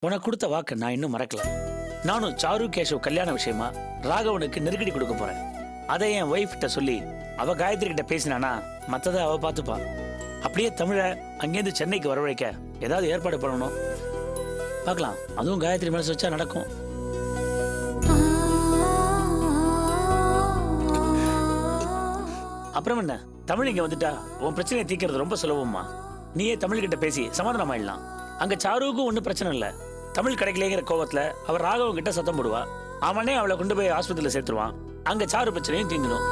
உனக்கு கொடுத்த வாக்கு நான் இன்னும் மறக்கல. நானும் சாரு கேஷவ் கல்யாண விஷயமா ராகவனுக்கு நெருக்கடி கொடுக்க போறேன். அதை என் ஒய்ஃப் கிட்ட சொல்லி அவ காயத்ரி கிட்ட பேசினானா மத்ததை அவ பார்த்துப்பா. அப்படியே தமிழை அங்கேருந்து சென்னைக்கு வரவழைக்க ஏதாவது ஏற்பாடு பண்ணணும். பார்க்கலாம், அதுவும் காயத்ரி மனசு வச்சா நடக்கும். அப்புறம் என்ன, தமிழ் இங்க வந்துட்டா உன் பிரச்சனையை தீர்க்கிறது ரொம்ப சுலபமா. நீயே தமிழ்கிட்ட பேசி சமாதானம் ஆயிடலாம். அங்க சாருவுக்கும் ஒன்றும் பிரச்சனை இல்லை. தமிழ் கிடைக்கலைங்கிற கோவத்துல அவர் ராகவன் கிட்ட சத்தம் போடுவா. அவனே அவளை கொண்டு போய் ஆஸ்பத்திரியில் சேர்த்துருவான். அங்க சாரு பிரச்சனையும் தீர்ந்துடும்.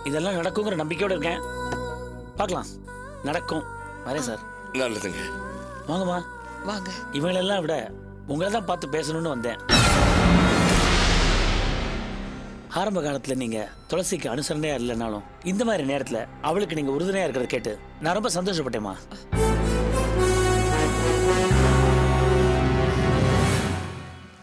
இதெல்லாம் நடக்குங்கிற நம்பிக்கையோட இருக்கேன். பார்க்கலாம், நடக்கும். வரேன் சார். நல்லதுங்க. வாங்கம்மா. வாங்க. இவங்களெல்லாம் விட உங்களை தான் பார்த்து பேசணும்னு வந்தேன். ஆரம்ப காலத்துல நீங்க துளசிக்கு அனுசரணையா இல்லைனாலும் இந்த மாதிரி நேரத்துல அவளுக்கு நீங்க உறுதுணையா இருக்கிறத கேட்டு நான் ரொம்ப சந்தோஷப்பட்டேம்மா.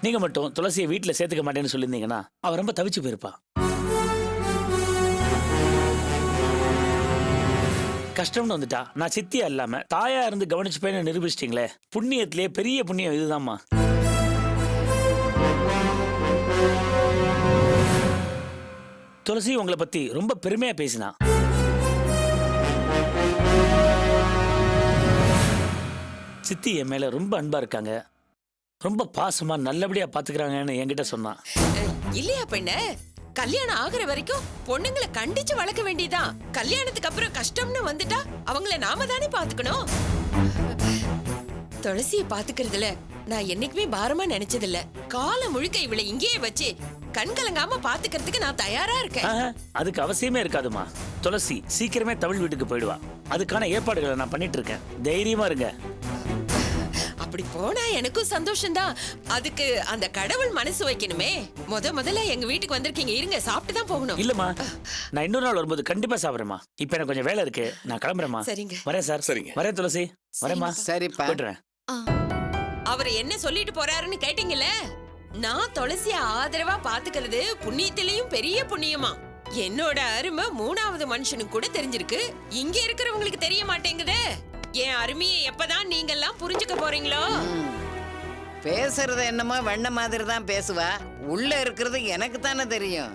நீங்க மட்டும் துளசியை வீட்டுல சேர்த்துக்க மாட்டேன்னு சொல்லியிருந்தீங்கன்னா அவ ரொம்ப தவிச்சு போயிருப்பா. கஷ்டம்னு வந்துட்டா நான் சித்தியா இல்லாம தாயா இருந்து கவனிச்சுப்பேன்னு நிரூபிச்சிட்டீங்களே, புண்ணியத்திலேயே பெரிய புண்ணியம் இதுதான்மா. துளசி உங்களை பத்தி ரொம்ப பெருமையா பேசினா. சித்தி என் மேல ரொம்ப அன்பா இருக்காங்க, ரொம்ப பாசமா நல்லபடியா பாத்துக்கிறாங்கன்னு என்கிட்ட சொன்னான். இல்லையா பெண்ண, கல்யாணம் ஆகுற வரைக்கும் பொண்ணுங்களை கண்டிச்சு வளர்க்க வேண்டியதான். கல்யாணத்துக்கு அப்புறம் கஷ்டம்னு வந்துட்டா அவங்கள நாம தானே பாத்துக்கணும். துளசியை பாத்துக்கிறதுல நான் என்னைக்குமே பாரமா நினைச்சதில்ல. காலம் முழுக்க இவளை இங்கேயே வச்சு கண்கலங்காம பாத்துக்கிறதுக்கு நான் தயாரா இருக்கேன். அதுக்கு அவசியமே இருக்காதுமா. துளசி சீக்கிரமே தமிழ் வீட்டுக்கு போயிடுவா. அதுக்கான ஏற்பாடுகளை நான் பண்ணிட்டு இருக்கேன். தைரியமா இருங்க. அப்படி போனா எனக்கும் சந்தோஷம்தான். அதுக்கு அந்த கடவுள் மனசு வைக்கணுமே. முதல்ல எங்க வீட்டுக்கு வந்திருக்கீங்க, இருங்க, சாப்பிட்டு தான் போகணும். இல்லம்மா, நான் இன்னொரு நாள் வரும்போது கண்டிப்பா சாப்பிடுறேம்மா. இப்ப எனக்கு கொஞ்சம் வேலை இருக்கு, நான் கிளம்புறேம்மா. சரிங்க. வரேன் சார். சரிங்க. வரேன் துளசி. வரேம்மா. சரிப்பா. போயிடுறேன். அவர் என்ன சொல்லிட்டு போறாருன்னு கேட்டீங்கல்ல? நான் துளசிய ஆதரவா பாத்துக்கிறது புண்ணியத்திலையும் பெரிய புண்ணியமா. என்னோட அருமை 3வது மனுஷனுக்கு கூட தெரிஞ்சிருக்கு, இங்க இருக்கிறவங்களுக்கு தெரிய மாட்டேங்குதே. என் அருமையை எப்பதான் நீங்க எல்லாம் புரிஞ்சுக்க போறீங்களோ? பேசுறது என்னமோ வெண்ண மாதிரி தான் பேசுவா, உள்ள இருக்கிறது எனக்கு தானே தெரியும்.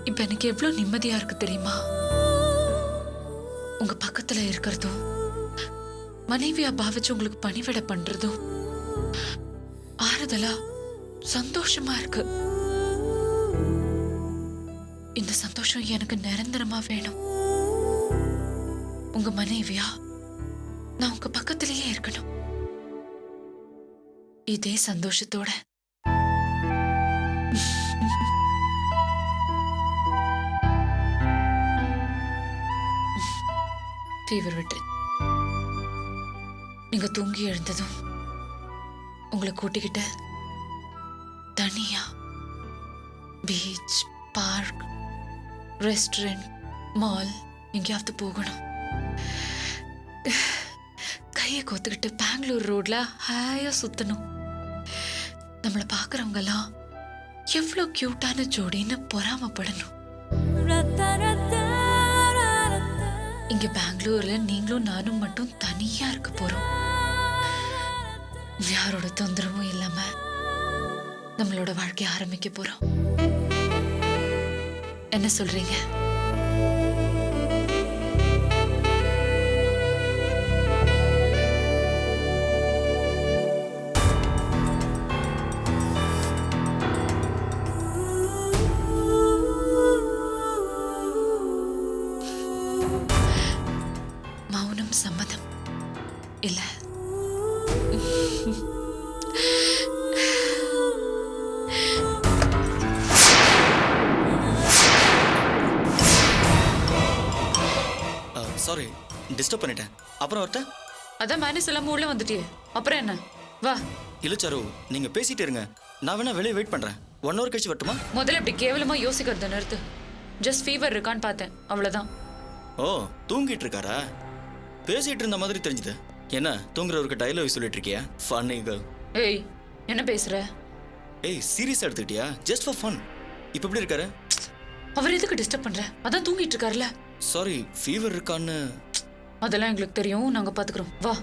இப்ப எனக்கு எவ்வளவு நிம்மதியா இருக்கு தெரியுமா? உங்க பக்கத்துல இருக்கிறதும் மனைவியா பாவிச்சு உங்களுக்கு பணிவிட பண்றதும் ஆறுதலா சந்தோஷமா இருக்கு. இந்த சந்தோஷம் எனக்கு நிரந்தரமா வேணும். உங்க மனைவியா நான் உங்க பக்கத்திலேயே இருக்கணும். இதே சந்தோஷத்தோட ஃபீவர் விட்டு நீங்க தூங்கி எழுந்ததும் உங்களை கூட்டிக்கிட்ட தனியா பீச், பார்க், ரெஸ்டாரண்ட், மால் எங்கேயாவது போகணும். கையை கோத்துக்கிட்டு பெங்களூர் ரோட்ல ஹாயா சுத்தணும். நம்மளை பார்க்கறவங்க எல்லாம் எவ்வளவு கியூட்டான ஜோடின்னு பொறாமப்படணும். இங்க பெங்களூர்ல நீங்களும் நானும் மட்டும் தனியா இருக்க போறோம். யாரோட தொந்தரவும் இல்லாம நம்மளோட வாழ்க்கைய ஆரம்பிக்க போறோம். என்ன சொல்றீங்க? மௌனம் சம்மதம் இல்ல? சாரி, டிஸ்டர்ப் பண்ணிட்டேன். அப்புறம் வரட்ட? அதான் மேனேஜ் இல்லாம உள்ள வந்துட்டியே, அப்புறம் என்ன? வா. இல்ல சாரு, நீங்க பேசிட்டு இருங்க, நான் வேணா வெளியே வெயிட் பண்றேன். 1 hour கழிச்சு வரட்டுமா? முதல்ல இப்படி கேவலமா யோசிக்கிறத நிறுத்து. ஜஸ்ட் ஃபீவர் இருக்கான்னு பார்த்தேன், அவ்வளவுதான். ஓ, தூங்கிட்டு இருக்காரா? பேசிட்டு இருந்த மாதிரி தெரிஞ்சுது. என்ன தூங்குறவருக்கு டைலாக் சொல்லிட்டு இருக்கியா? Funny girl. ஏய், என்ன பேசுற? ஏய் சீரியஸா எடுத்துக்கிட்டியா? Just for fun. இப்போ எப்படி இருக்காரு? அவர் எதுக்கு டிஸ்டர்ப் பண்ற? அதான் தூங்கிட்டு இருக்காருல்ல. சாரி, ஃபீவர் இருக்கான்னு. அதெல்லாம் எங்களுக்கு தெரியும், நாங்க பாத்துக்கிறோம். வா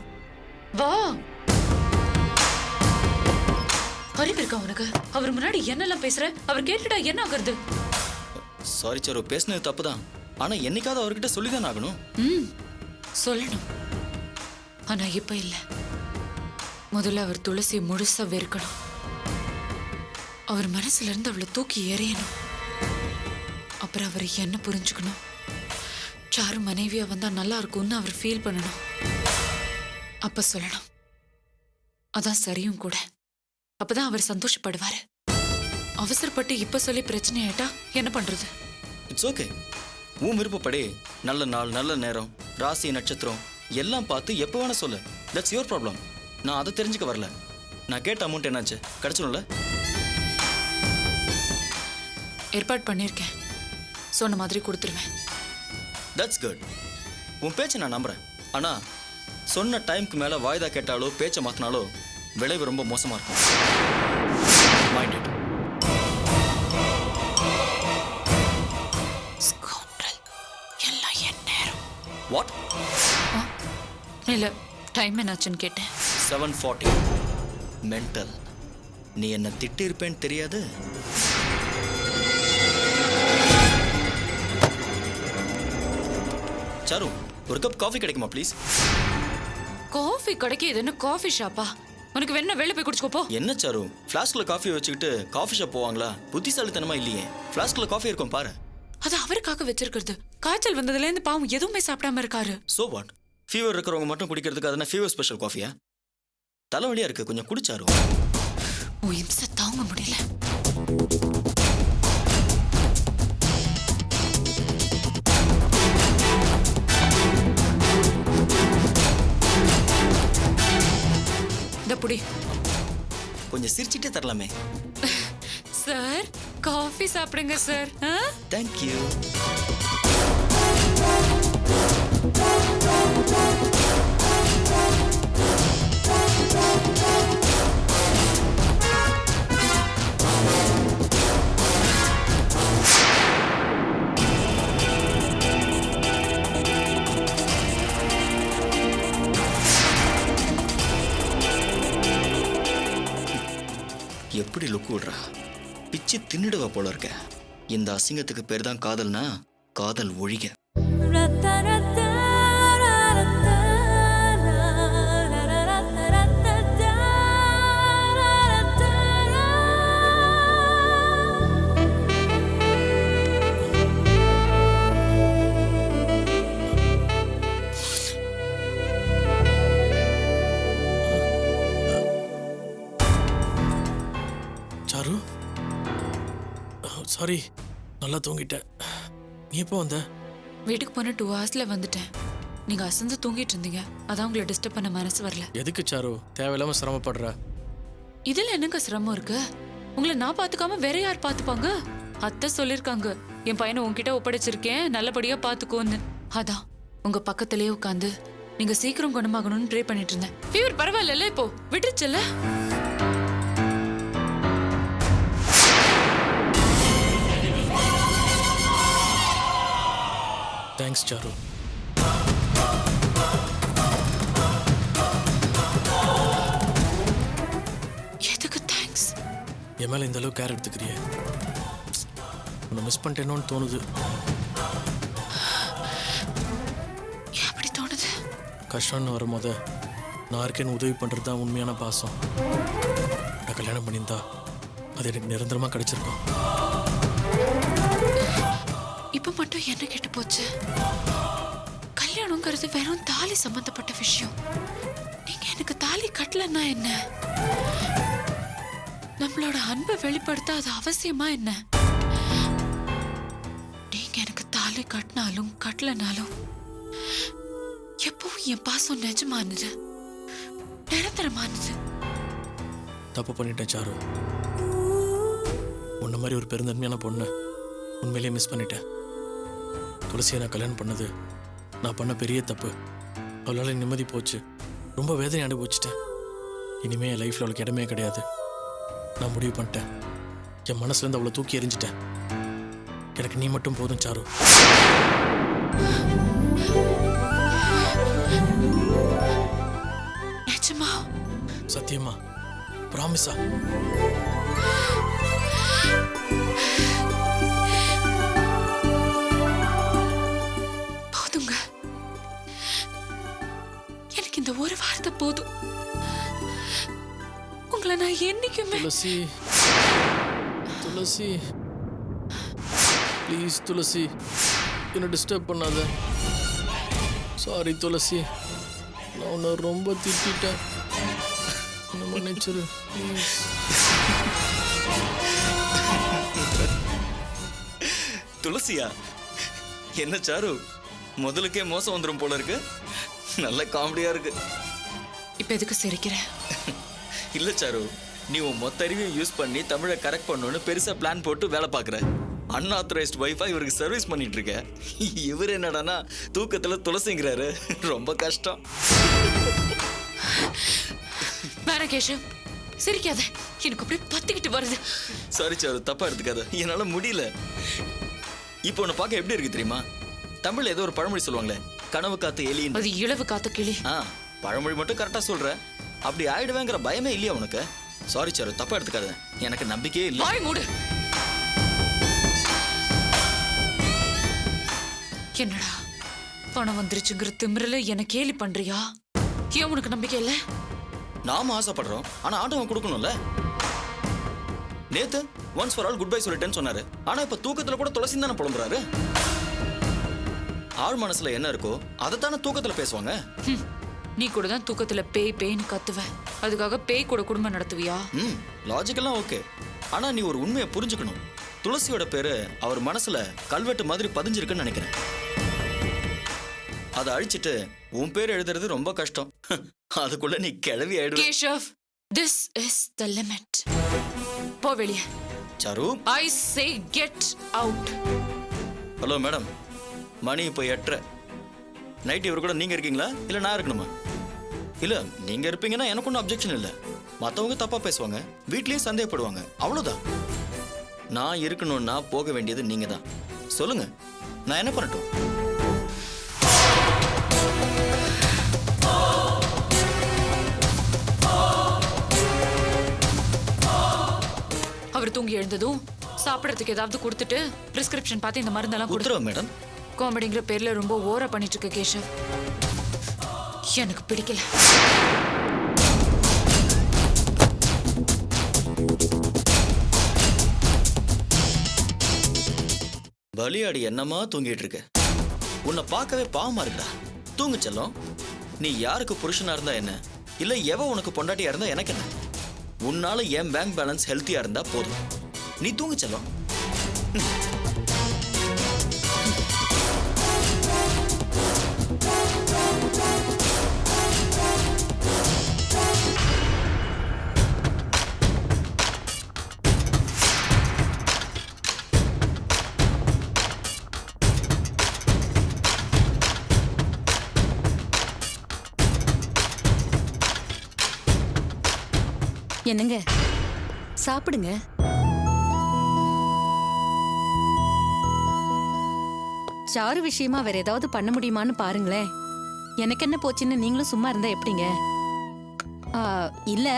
வா. அறிவு இருக்கா உனக்கு? அவர் முன்னாடி என்னெல்லாம் பேசுற? அவர் கேட்டுட்டா என்ன ஆகுறது? சாரி சாரு, பேசினது தப்பு தான். ஆனா என்னைக்காவது அவர்கிட்ட சொல்லிதான் ஆகணும். சொல்லணும். ஆனா இப்ப இல்ல. முதல்ல அவர் துளசியை முழுசா வெறுக்கணும். அவர் மனசுல இருந்து அவளை தூக்கி எறியணும். அப்புறம் அவர் என்ன புரிஞ்சுக்கணும். சாரு மனைவியா வந்தா நல்லா இருக்கும்னு அவர் ஃபீல் பண்ணணும். அப்ப சொல்லணும். அதான் சரியும் கூட. அப்பதான் அவர் சந்தோஷப்படுவாரு. அவசரப்பட்டு இப்ப சொல்லி பிரச்சனை ஆயிட்டா என்ன பண்றது? It's okay. உன் விருப்பப்படி நல்ல நாள், நல்ல நேரம், ராசி, நட்சத்திரம் எல்லாம் பார்த்து எப்போ வேணா சொல்லு. That's your problem. நான் அதை தெரிஞ்சுக்க வரல. நான் கேட்ட அமௌண்ட் என்னாச்சு? கிடைச்சிடும்ல? ஏற்பாடு பண்ணிருக்கேன். சொன்ன மாதிரி கொடுத்துருவேன். That's good. உன் பேச்சை நான் நம்புறேன். ஆனா சொன்ன டைம்க்கு மேல வாய்தா கேட்டாலோ பேச்சை மாத்தினாலோ விளைவு ரொம்ப மோசமா இருக்கும். Mind it. எல்லாம் என் நேரம். வாட்? இல்ல, டைம் என்னாச்சுன்னு கேட்டேன். 7:40. மென்டல். நீ என்ன திட்டிருப்பேன்னு தெரியாது. சாரு, ஒரு கப் காஃபி கிடைக்குமா ப்ளீஸ்? காஃபி கிடைக்க இது என்ன காஃபி ஷாப்பா? உனக்கு வேணா வெளில போய் குடிச்சுக்கோ போ. என்ன சாரு, ஃப்ளாஸ்க்ல காஃபி வச்சுக்கிட்டு காஃபி ஷாப் போவாங்களா? புத்திசாலித்தனமா இல்லையே. ஃப்ளாஸ்க்ல காஃபி இருக்கும் பாரு. அது அவருக்காக வச்சிருக்கிறது. காய்ச்சல் வந்ததுல இருந்து பாவம் எதுவுமே சாப்பிடாம இருக்காரு. So what? ஃபீவர் இருக்கிறவங்க மட்டும் குடிக்கிறதுக்கு அதனா ஃபீவர் ஸ்பெஷல் காஃபியா? தலைவலியா இருக்கு, கொஞ்சம் குடிச்சாரு. உன் இம்சை தாங்க முடியல. இந்த புடி. கொஞ்சம் சிரிச்சிட்டே தரலாமே. சார், காஃபி சாப்பிடுங்க சார். தேங்க்யூ. எப்படி லுக் விடுறா? பிச்சு தின்னுடுவா போல இருக்க. இந்த அசிங்கத்துக்கு பேர் தான் காதல்னா காதல் ஒழிக. சாரு, சாரி, நல்லா தூங்கிட்டேன். நீ எப்போ வந்த? வீட்டுக்கு போன 2 hours வந்துட்டேன். நீங்க அசந்து தூங்கிட்டு இருந்தீங்க. அதான் உங்களை டிஸ்டர்ப் பண்ண மனசு வரல. எதுக்கு சாரு தேவையில்லாம சிரமப்படுற? இதுல என்னங்க சிரமம் இருக்கு? உங்களை நான் பாத்துக்காம வேற யார் பாத்துப்பாங்க? அத்தை சொல்லிருக்காங்க, என் பையனை உன்கிட்ட ஒப்படைச்சிருக்கேன், நல்லபடியா பாத்துக்கோன்னு. அதான் உங்க பக்கத்திலேயே உட்காந்து நீங்க சீக்கிரம் குணமாகணும்னு ட்ரை பண்ணிட்டு இருந்தேன். ஃபீவர் பரவாயில்ல இப்போ விட்டுருச்சுல்ல? Thanks sir. எதுக்கு தேங்க்ஸ்? என் மேல இந்த அளவுக்கு கேர் எடுத்துக்கிறியே, உன்னை மிஸ் பண்ணிட்டேனோன்னு தோணுது. எப்படி தோணுது? கஷ்டம்னு வரும்போது நான் இருக்கேன்னு உதவி பண்றது தான் உண்மையான பாசம். நான் கல்யாணம் பண்ணியிருந்தா அது எனக்கு நிரந்தரமா கிடைச்சிருக்கும். இப்ப மட்டும் என்ன கெட்டு போச்சு? கல்யாணம்ங்கிறது வெறும் தாலி சம்பந்தப்பட்ட விஷயம். நீங்க எனக்கு தாலி கட்டலன்னா என்ன? நம்மளோட அன்பை வெளிப்படுத்த அது அவசியமா என்ன? நீங்க எனக்கு தாலி கட்டினாலும் கட்டலனாலும் எப்பவும் என் பாசம் நிஜமானது, நிரந்தரமானது. தப்பு பண்ணிட்டேன் சாரு. உன்ன மாதிரி ஒரு பெருந்தன்மையான பொண்ணு உண்மையிலேயே மிஸ் பண்ணிட்டேன். துளசியை நான் கல்யாணம் பண்ணது நான் பண்ண பெரிய தப்பு. அவளால் நிம்மதி போச்சு, ரொம்ப வேதனை அனுபவிச்சிட்டேன். இனிமே என் லைஃப்ல அவளுக்கு இடமே கிடையாது. நான் முடிவு பண்ணிட்டேன். என் மனசுல இருந்து அவளை தூக்கி எறிஞ்சிட்டேன். எனக்கு நீ மட்டும் போதும் சாரு. நிஜமா? சத்தியமா, ப்ராமிஸா? போதுங்க, எனக்கு இந்த ஒரு வார்த்தை போதும். உங்களை நான் என்னைக்குமே துளசி, துளசி, ப்ளீஸ் துளசி, என்னை டிஸ்டர்ப் பண்ணாத. சாரி துளசி, நான் உன்னை ரொம்ப திட்டிட்டேன். என்ன மன்னிச்சிரு ப்ளீஸ். துளசியா? என்ன சாரு, முதலுக்கே மோசம் வந்துடும் போல இருக்கு. நல்ல காமெடியா இருக்கு. இப்ப எதுக்கு சிரிக்கிற? இல்ல சாரு, நீ உன் மொத்த அறிவையும் யூஸ் பண்ணி தமிழை கரெக்ட் பண்ணணும்னு பெருசா பிளான் போட்டு வேலை பார்க்குற. அன்ஆத்தரைஸ்ட் வைஃபா இவருக்கு சர்வீஸ் பண்ணிட்டு இருக்க. இவர் என்னடானா தூக்கத்துல துளசிங்கிறாரு. ரொம்ப கஷ்டம். வேற கேஷவ், சிரிக்காத, எனக்கு அப்படியே பத்திக்கிட்டு வருது. சாரி சாரு, தப்பா எடுத்துக்காத. என்னால முடியல. இப்போ உன்னை பார்க்க எப்படி இருக்கு தெரியுமா? தமிழ்ல ஏதோ ஒரு பழமொழி சொல்லுவாங்களே, கனவு காத்து எலின்னு. அது இளவு காத்த கிளி. பழமொழி மட்டும் கரெக்டா சொல்ற. அப்படி ஆயிடுவேங்கிற பயமே இல்லையா உனக்கு? சாரி சாரு, தப்பா எடுத்துக்காத. எனக்கு நம்பிக்கையே இல்லை. வாய் மூடு. என்னடா பணம் வந்துருச்சுங்கிற திமிரல என்ன கேலி பண்றியா? ஏன் உனக்கு நம்பிக்கை இல்ல? நாம ஆசைப்படுறோம், ஆனா ஆண்டவன் கொடுக்கணும்ல. நேத்து once for all goodbye சொல்லிட்டேன்னு சொன்னாரு. ஆனா இப்ப தூக்கத்துல கூட துளசி தானே புலம்புறாரு. ஆள் மனசுல என்ன இருக்கோ அதைத்தானே தூக்கத்துல பேசுவாங்க. நீ கூட தான் தூக்கத்துல பேய் பேய்னு கத்துவ. அதுக்காக பேய் கூட குடும்பம் நடத்துவியா? லாஜிக்கெல்லாம் ஓகே. ஆனா நீ ஒரு உண்மையை புரிஞ்சுக்கணும். துளசியோட பேரு அவர் மனசுல கல்வெட்டு மாதிரி பதிஞ்சிருக்குன்னு நினைக்கிறேன். அதை அழிச்சிட்டு உன் பேர் எழுதுறது ரொம்ப கஷ்டம். அதுக்குள்ள நீ கிளவி ஆயிடுவ. Keshav, this is the limit. போ வெளியே. சாரு, I say get out. Hello madam, மணி இப்போ 8:30. நைட் இவர் கூட நீங்க இருக்கீங்களா இல்ல நான் இருக்கணுமா? இல்ல நீங்க இருப்பீங்கன்னா எனக்கு ஒன்றும் அப்ஜெக்ஷன் இல்லை. மற்றவங்க தப்பா பேசுவாங்க, வீட்லயும் சந்தேகப்படுவாங்க, அவ்வளவுதான். நான் இருக்கணும்னா போக வேண்டியது நீங்க தான். சொல்லுங்க, நான் என்ன பண்ணட்டும்? அவர் தூங்கி எழுந்ததும் சாப்பிடறதுக்கு ஏதாவது கொடுத்துட்டு பிரிஸ்கிரிப்ஷன் பார்த்து இந்த மருந்தெல்லாம் கொடு. உத்தரவு மேடம். காமெடிங்கிற பேர்ல ரொம்ப ஓவரா பண்ணிட்டு இருக்க கேஷவ். எனக்கு பிடிக்கல. பலியாடி என்னமா தூங்கிட்டு இருக்க? உன்னை பார்க்கவே பாவமா இருக்குடா. தூங்கு செல்லம். நீ யாருக்கு புருஷனா இருந்தா என்ன, இல்ல எவ உனக்கு பொண்டாட்டியா இருந்தா எனக்கு என்ன? உன்னால என் பேங்க் பேலன்ஸ் ஹெல்த்தியா இருந்தா போதும். நீ தூங்கு செல்லம். என்னங்க, சாப்பிடுங்க. சாரு விஷயமா வேற ஏதாவது பண்ண முடியுமான்னு பாருங்களேன். எனக்கு என்ன போச்சுன்னு நீங்களும் சும்மா இருந்தா எப்படிங்க? இல்ல,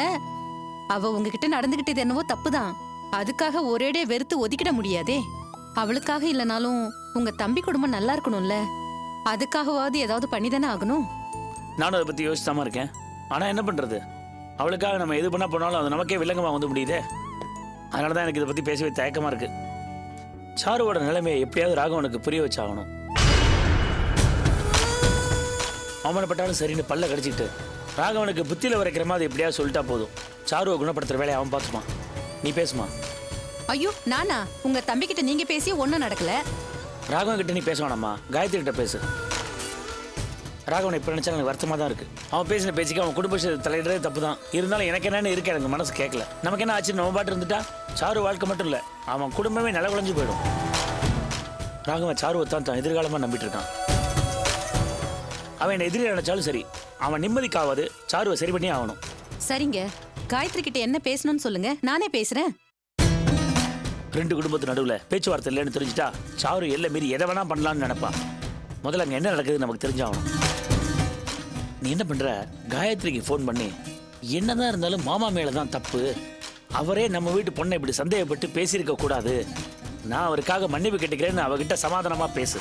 அவ உங்ககிட்ட நடந்துகிட்டது என்னவோ தப்புதான். அதுக்காக ஒரேடியா வெறுத்து ஒதுக்கிட முடியாதே. அவளுக்காக இல்லைனாலும் உங்க தம்பி குடும்பம் நல்லா இருக்கணும்ல. அதுக்காகவாவது ஏதாவது பண்ணிதானே ஆகணும். நானும் அதை பத்தி யோசிச்சாம இருக்கேன். ஆனா என்ன பண்றது, அவளுக்காக நம்ம எது பண்ண போனாலும் அது நமக்கே வில்லங்கமா வந்து முடியுதே. அதனால தான் எனக்கு இதை பத்தி பேசவே தயக்கமா இருக்கு. சாருவோட நிலைமையை எப்படியாவது ராகவனுக்கு புரிய வச்சாகணும். அவமானப்பட்டாலும் சரின்னு பல்ல கடிச்சிட்டு ராகவனுக்கு புத்தியில வரைக்கிற மாதிரி எப்படியாவது சொல்லிட்டா போதும். சாருவை குணப்படுத்துற வேலையை அவன் பார்த்துமா. நீ பேசுமா. ஐயோ, நானா? உங்க தம்பி கிட்ட நீங்க பேசி ஒன்னும் நடக்கல. ராகவன் கிட்ட நீ பேச வேணாமா, காயத்ரி கிட்ட பேசு. ராகவன் இப்போ நினைச்சா எனக்கு வருத்தமாக தான் இருக்கு. அவன் பேசின பேச்சுக்கு அவன் குடும்ப தலையிடறதே தப்பு தான். இருந்தாலும் எனக்கு என்னன்னு இருக்கு, எனக்கு மனசு கேட்கல. நமக்கு என்ன ஆச்சு, நம்ம பாட்டு இருந்துட்டா சாரு வாழ்க்கை மட்டும் இல்லை, அவன் குடும்பமே நில குழஞ்சு போயிடும். ராகவன் சாருவை தான் எதிர்காலமாக நம்பிட்டு இருக்கான். அவன் என்னை எதிரி நினைச்சாலும் சரி, அவன் நிம்மதிக்காவது சாருவை சரி பண்ணி ஆகணும். சரிங்க, காயத்ரி கிட்ட என்ன பேசணும்னு சொல்லுங்க, நானே பேசுறேன். ரெண்டு குடும்பத்து நடுவில் பேச்சுவார்த்தை இல்லைன்னு தெரிஞ்சுட்டா சாரு எல்லை மீறி எதை வேணா பண்ணலாம்னு நினைப்பா. முதல்ல அங்கே என்ன நடக்குதுன்னு நமக்கு தெரிஞ்சாகணும். நீ என்ன பண்ற, காயத்ரிக்கு ஃபோன் பண்ணி என்னதான் இருந்தாலும் மாமா மேல தான் தப்பு, அவரே நம்ம வீட்டு பொண்ணை இப்படி சந்தேகப்பட்டு பேசியிருக்க கூடாது, நான் அவருக்காக மன்னிப்பு கேட்டுக்கிறேன்னு அவகிட்ட சமாதானமா பேசு.